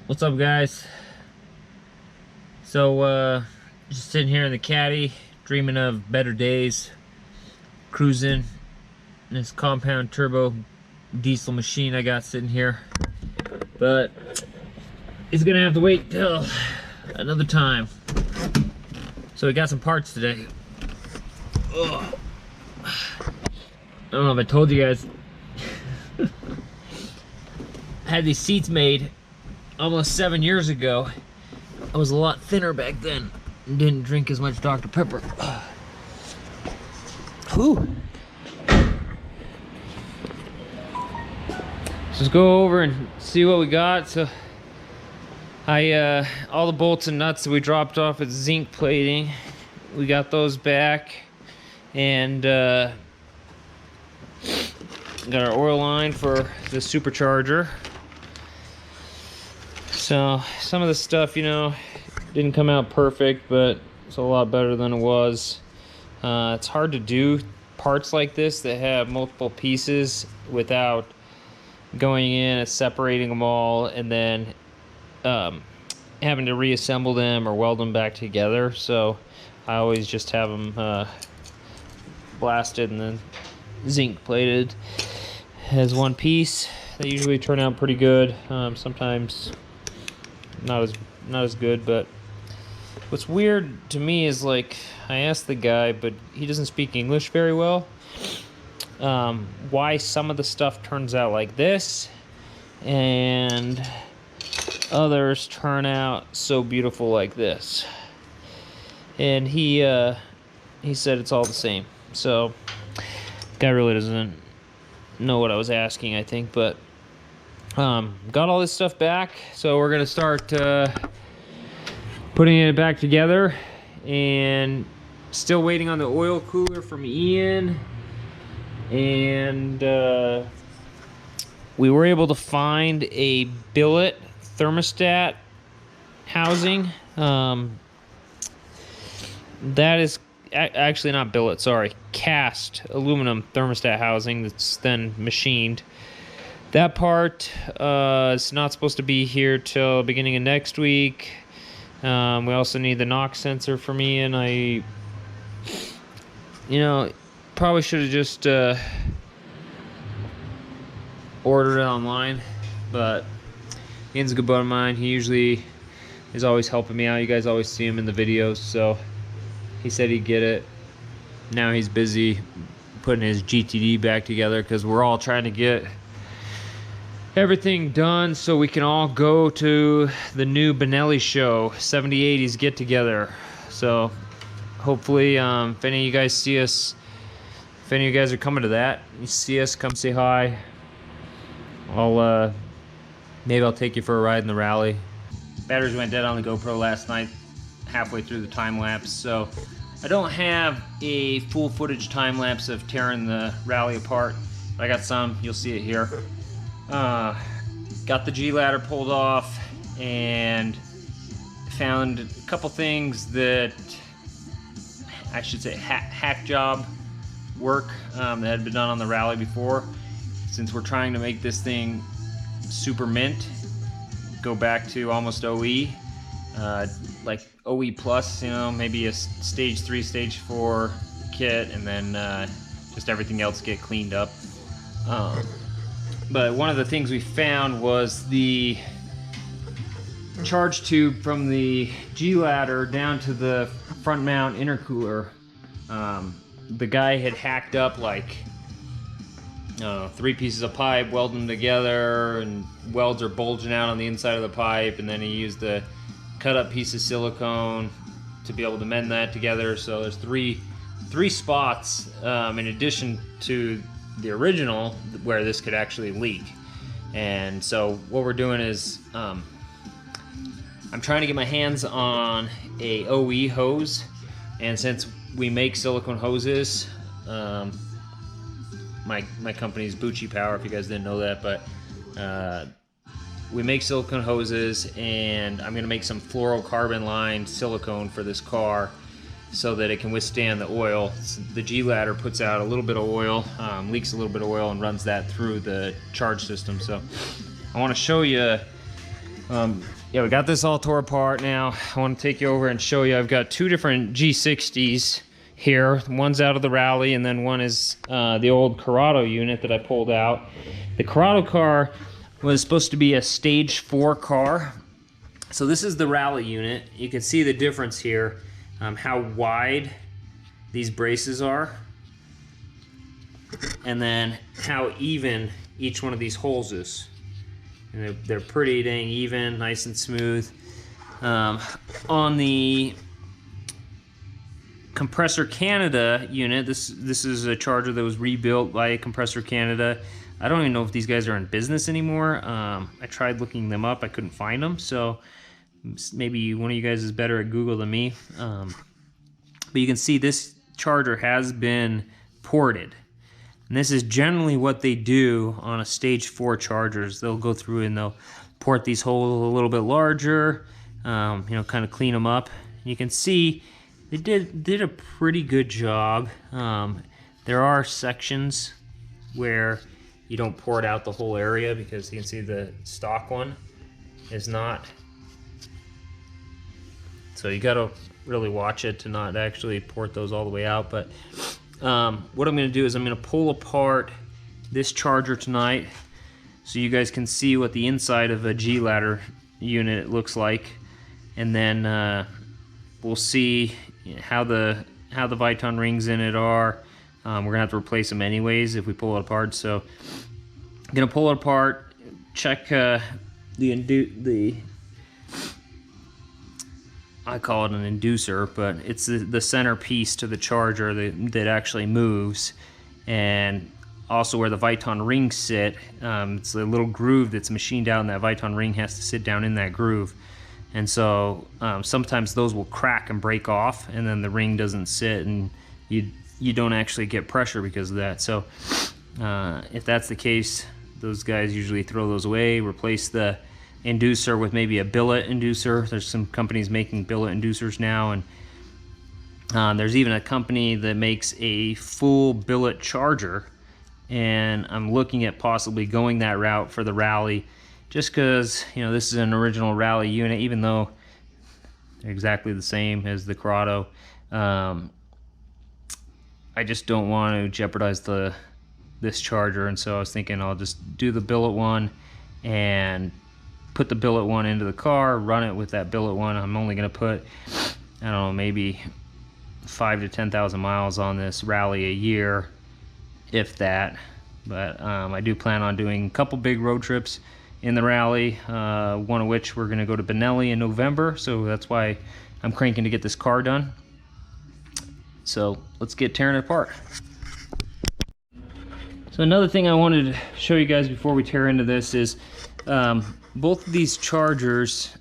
What's up, guys? So just sitting here in the caddy, dreaming of better days, cruising in this compound turbo diesel machine I got sitting here. But it's gonna have to wait till another time. So we got some parts today. Ugh. I don't know if I told you guys. I had these seats made almost 7 years ago. I was a lot thinner back then and didn't drink as much Dr. Pepper. Whew. Let's go over and see what we got. So all the bolts and nuts that we dropped off at zinc plating, we got those back, and got our oil line for the supercharger. So some of the stuff, you know, didn't come out perfect, but it's a lot better than it was. It's hard to do parts like this that have multiple pieces without going in and separating them all and then having to reassemble them or weld them back together. So I always just have them blasted and then zinc plated as one piece. They usually turn out pretty good. Sometimes not as good, but what's weird to me is, like, I asked the guy, but he doesn't speak English very well, why some of the stuff turns out like this and others turn out so beautiful like this. And he said it's all the same. So guy really doesn't know what I was asking, I think. But got all this stuff back, so we're gonna start putting it back together, and still waiting on the oil cooler from Ian. And we were able to find a billet thermostat housing. That is actually not billet, sorry, cast aluminum thermostat housing that's then machined. That part is not supposed to be here till beginning of next week. We also need the knock sensor for me, and I, probably should have just ordered it online. But Ian's a good buddy of mine. He usually is always helping me out. You guys always see him in the videos, so he said he'd get it. Now he's busy putting his GTD back together because we're all trying to get everything done so we can all go to the new Benelli show, 70/80s get together. So hopefully, if any of you guys see us, if any of you guys are coming to that, you see us, come say hi. Maybe I'll take you for a ride in the rally. Batteries went dead on the GoPro last night, halfway through the time lapse, so I don't have a full footage time lapse of tearing the rally apart, but I got some. You'll see it here. Got the G ladder pulled off and found a couple things that, I should say, hack job work that had been done on the rally before. Since we're trying to make this thing super mint, go back to almost OE, like OE plus, maybe a stage 3, stage 4 kit, and then just everything else get cleaned up. But one of the things we found was the charge tube from the G ladder down to the front mount intercooler. The guy had hacked up like 3 pieces of pipe, welded them together, and welds are bulging out on the inside of the pipe, and then he used a cut up piece of silicone to be able to mend that together. So there's three spots in addition to the original where this could actually leak. And so what we're doing is I'm trying to get my hands on a OE hose, and since we make silicone hoses, my company's Bucci Power, if you guys didn't know that, but we make silicone hoses, and I'm gonna make some fluorocarbon lined silicone for this car so that it can withstand the oil. The G ladder puts out a little bit of oil, leaks a little bit of oil, and runs that through the charge system. So I want to show you Yeah, we got this all tore apart now. I want to take you over and show you. I've got two different G60s here. One's out of the Rallye, and then one is the old Corrado unit that I pulled out. The Corrado car was supposed to be a stage 4 car. So this is the Rallye unit. You can see the difference here, how wide these braces are, and then how even each one of these holes is. And they're pretty dang even, nice and smooth. On the Compressor Canada unit, this is a charger that was rebuilt by Compressor Canada. I don't even know if these guys are in business anymore. I tried looking them up, I couldn't find them, so maybe one of you guys is better at Google than me. But you can see this charger has been ported. And this is generally what they do on a stage 4 chargers. They'll go through and they'll port these holes a little bit larger, you know, kind of clean them up. You can see they did a pretty good job. There are sections where you don't port out the whole area, because you can see the stock one is not. So you gotta really watch it to not actually port those all the way out. But what I'm going to do is I'm going to pull apart this charger tonight so you guys can see what the inside of a G-ladder unit looks like, and then we'll see how the Viton rings in it are. We're going to have to replace them anyways if we pull it apart. So I'm going to pull it apart, check I call it an inducer, but it's the center piece to the charger that actually moves, and also where the Viton rings sit. It's a little groove that's machined out, and that Viton ring has to sit down in that groove. And so sometimes those will crack and break off, and then the ring doesn't sit, and you don't actually get pressure because of that. So if that's the case, those guys usually throw those away, replace the inducer with maybe a billet inducer. There's some companies making billet inducers now, and there's even a company that makes a full billet charger, and I'm looking at possibly going that route for the Rallye, just because, you know, this is an original Rallye unit, even though they're exactly the same as the Corrado. I just don't want to jeopardize this charger, and so I was thinking I'll just do the billet one and put the billet one into the car, run it with that billet one. I'm only going to put, I don't know, maybe 5,000 to 10,000 miles on this Rallye a year, if that. But I do plan on doing a couple big road trips in the Rallye, one of which we're going to go to Benelli in November, so that's why I'm cranking to get this car done. So let's get tearing it apart. So another thing I wanted to show you guys before we tear into this is both of these chargers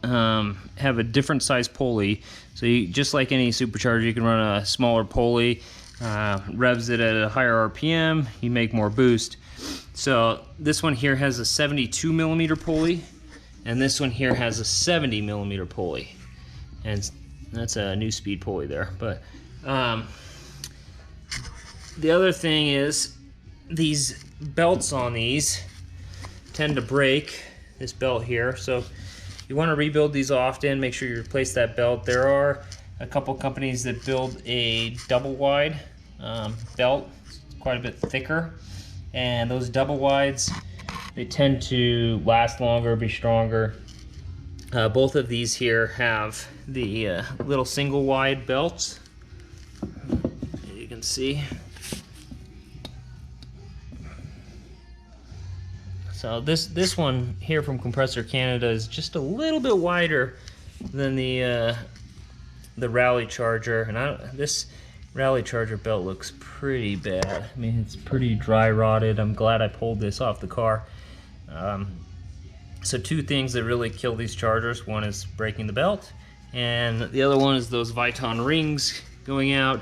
have a different size pulley. So just like any supercharger, you can run a smaller pulley, revs it at a higher RPM, you make more boost. So this one here has a 72 millimeter pulley, and this one here has a 70 millimeter pulley, and that's a new speed pulley there. But the other thing is these belts on these tend to break, this belt here, so you want to rebuild these often. Make sure you replace that belt. There are a couple companies that build a double wide belt. It's quite a bit thicker, and those double wides, they tend to last longer, be stronger. Both of these here have the little single wide belts, as you can see. So this one here from Compressor Canada is just a little bit wider than the Rallye charger, and this Rallye charger belt looks pretty bad. I mean, it's pretty dry rotted. I'm glad I pulled this off the car. So two things that really kill these chargers: one is breaking the belt, and the other one is those Viton rings going out.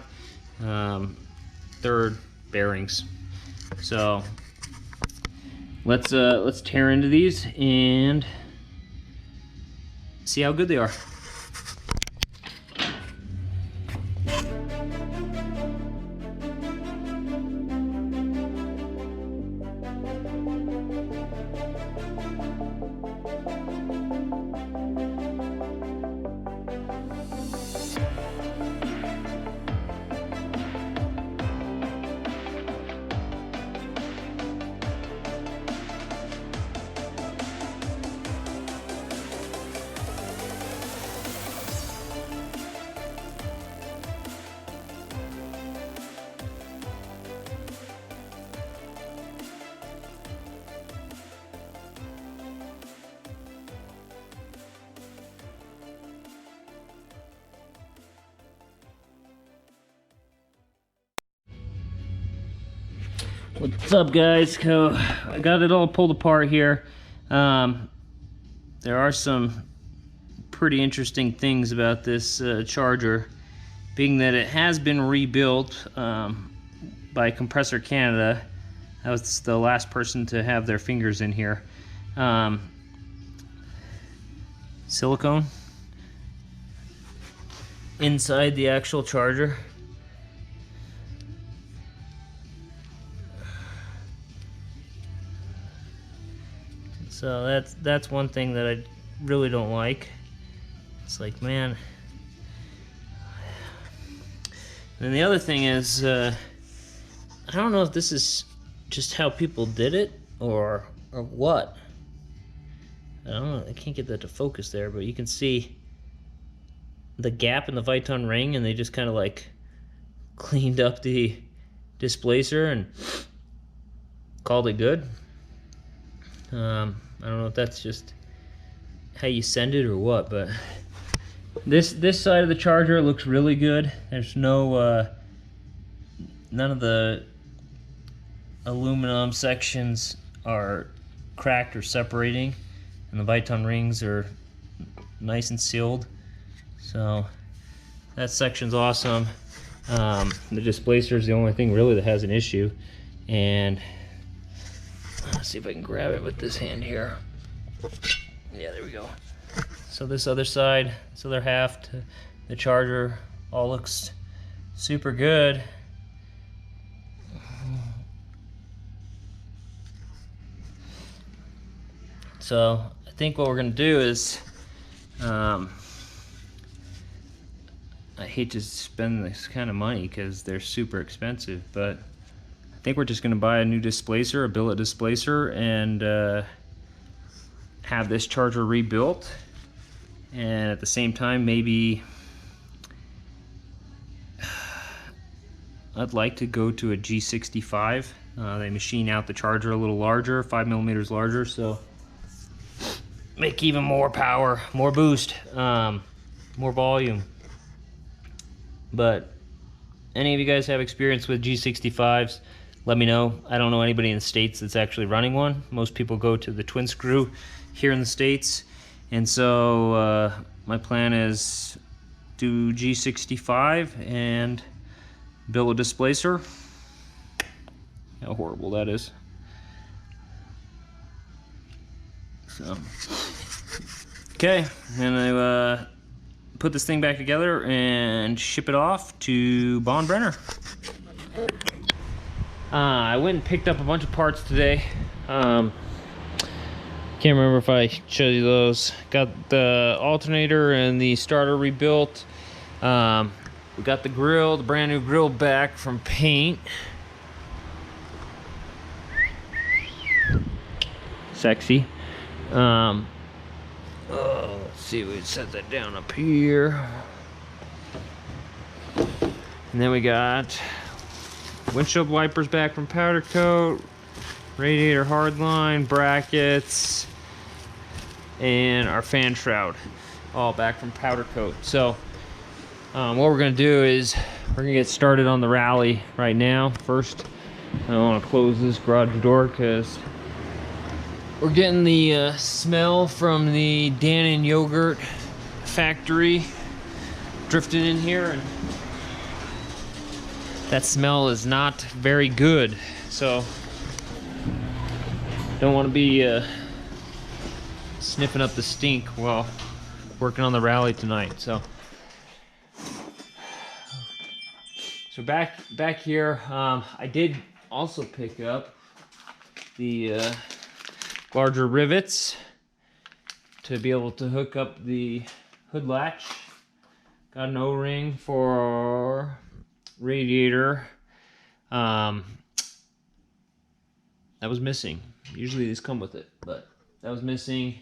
Third, bearings. So let's tear into these and see how good they are. What's up, guys? So I got it all pulled apart here. There are some pretty interesting things about this charger, being that it has been rebuilt by Compressor Canada. That was the last person to have their fingers in here. Silicone inside the actual charger. So that's one thing that I really don't like. It's like, man. And the other thing is, I don't know if this is just how people did it or what. I don't know. I can't get that to focus there, but you can see the gap in the Viton ring, and they just kind of like cleaned up the displacer and called it good. I don't know if that's just how you send it or what, but this side of the charger looks really good. There's no none of the aluminum sections are cracked or separating, and the Viton rings are nice and sealed. So that section's awesome. The displacer is the only thing really that has an issue, and let's see if I can grab it with this hand here. Yeah, there we go. So this other side, this other half to the charger, all looks super good. So I think what we're gonna do is, I hate to spend this kind of money because they're super expensive, but I think we're just gonna buy a new displacer, a billet displacer, and have this charger rebuilt. And at the same time, maybe I'd like to go to a G65. They machine out the charger a little larger, 5 millimeters larger, so make even more power, more boost, more volume. But any of you guys have experience with G65s, let me know. I don't know anybody in the States that's actually running one. Most people go to the twin screw here in the States. And so my plan is do G65 and build a displacer. How horrible that is. So, okay, and I put this thing back together and ship it off to Bahn Brenner. I went and picked up a bunch of parts today. Can't remember if I showed you those. Got the alternator and the starter rebuilt. We got the grill, the brand new grill back from paint. Sexy. Let's see, we set that down up here. And then we got windshield wipers back from powder coat, radiator hardline, brackets, and our fan shroud, all back from powder coat. So what we're gonna do is we're gonna get started on the Rallye right now. First, I want to close this garage door because we're getting the smell from the Dannon yogurt factory drifted in here, and that smell is not very good. So don't want to be sniffing up the stink while working on the Rallye tonight. So back here, I did also pick up the larger rivets to be able to hook up the hood latch. Got an O-ring for radiator. That was missing. Usually these come with it, but that was missing.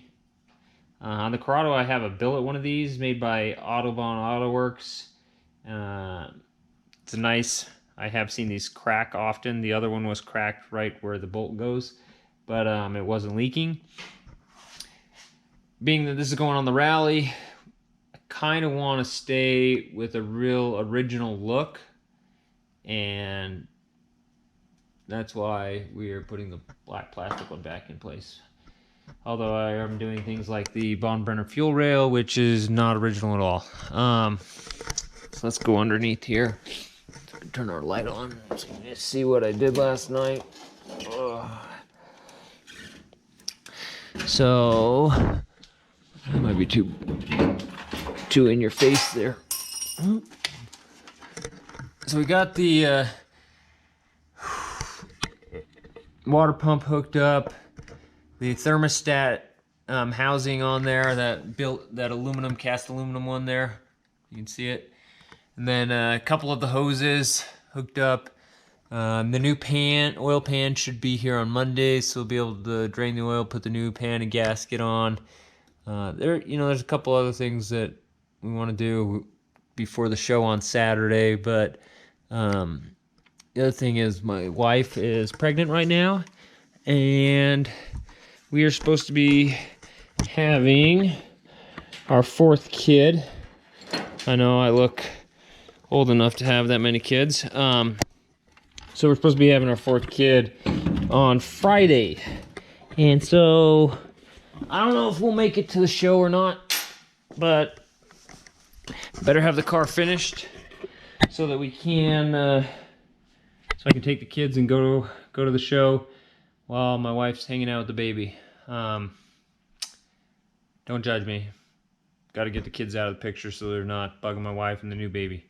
On the Corrado, I have a billet one of these made by Autobahn AutoWorks. It's a nice, I have seen these crack often. The other one was cracked right where the bolt goes, but it wasn't leaking. Being that this is going on the Rallye, I kind of want to stay with a real original look, and that's why we are putting the black plastic one back in place. Although I am doing things like the Bahn Brenner fuel rail, which is not original at all. So let's go underneath here. Turn our light on so you can see what I did last night. Ugh. So that might be too in your face there. So we got the water pump hooked up, the thermostat housing on there, that aluminum, cast aluminum one there. You can see it. And then a couple of the hoses hooked up. The new oil pan should be here on Monday, so we'll be able to drain the oil, put the new pan and gasket on. There's a couple other things that we want to do before the show on Saturday, but the other thing is my wife is pregnant right now, and we are supposed to be having our 4th kid. I know I look old enough to have that many kids. So we're supposed to be having our 4th kid on Friday. And so I don't know if we'll make it to the show or not, but better have the car finished so that we can, so I can take the kids and go to the show while my wife's hanging out with the baby. Don't judge me. Got to get the kids out of the picture so they're not bugging my wife and the new baby.